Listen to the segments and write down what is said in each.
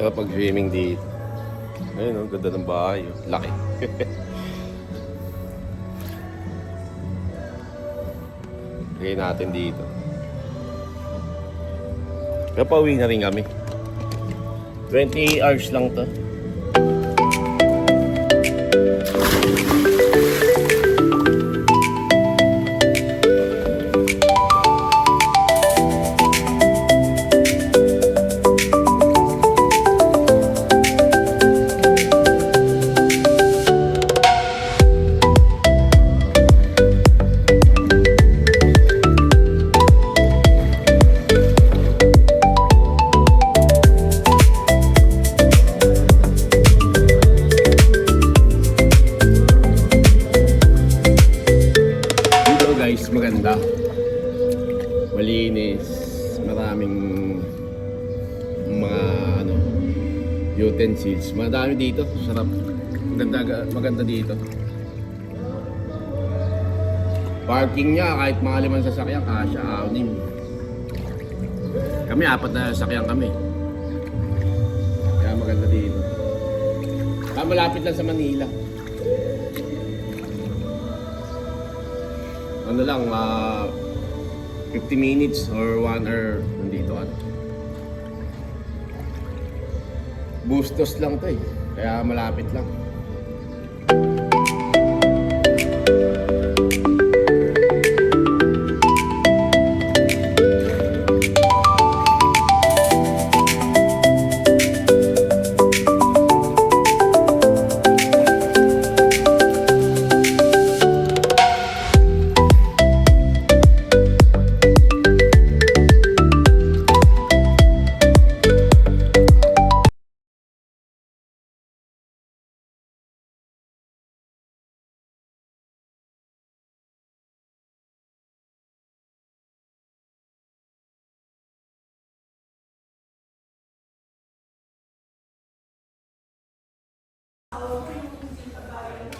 Sarap mag-swimming dito. Ayun, ang ganda ng bahay. Laki. Lagay natin dito. Kaya pauwi na rin kami. 20 hours lang to. Maganda, malinis, maraming mga utensils, madami dito, sarap, maganda dito. Parking niya kahit mga 5 sasakyan, kasya 6. Kami 4 na sasakyan kami, kaya maganda dito. Kaya malapit lang sa Manila. Ano lang, 50 minutes or 1 hour nandito ano. Bustos lang to eh, kaya malapit lang.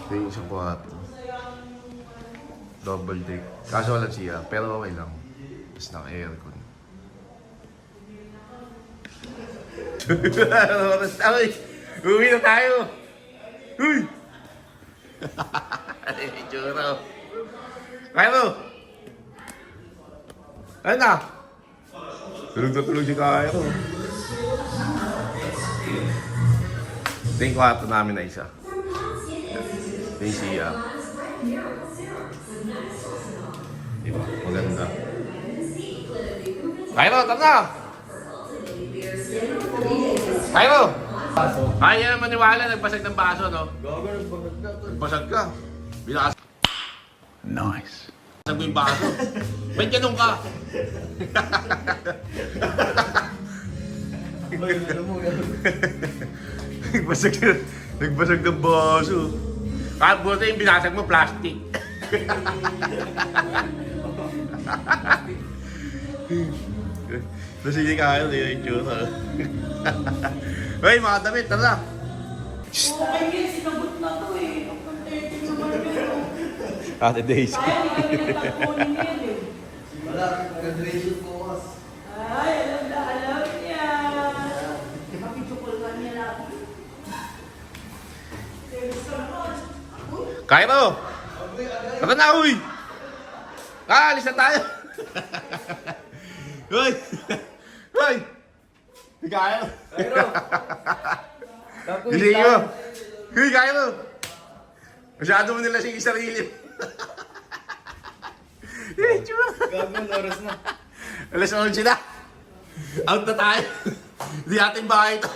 Ito yung isang kwarto. Double deck. Kaso walang siya, pero okay lang. Tapos naka-aircon. Uy! Uwi na tayo! Uy! Itsura. Kairo! Ano na? Tulog na tulog si Kairo. Ito yung kwarto namin na isa. Ito yung siya. Diba? Maganda. Kairo, tara na! Kairo! Kaya naman maniwala, nagpasag ng baso, no? Nagpasag ka. Bilakas. Nice. Nagpasag mo yung baso. Ba't ganun ka? Nagbasag ng baso. Kahit buto yung binasag mo, plastic. Kasi hindi kaya na yung itsura. Hoy, mga damit, tara! Okay, sinabot na to eh. Ang 30 naman yun. Ate Daisy. Kaya hindi kami nagtapunin yan eh. Wala, graduation po us. Ay, alam na alam niya. Makitsukol ka niya natin. Kairo! Tara na, uy! Alis na tayo! Uy! Uy! Hindi kaya! Kairo! Giling mo! Uy, Kairo! Masyado mo nila siyang sarili. Gagawin, oras na. Alas 11 na! Out na tayo! Hindi ating bahay ito.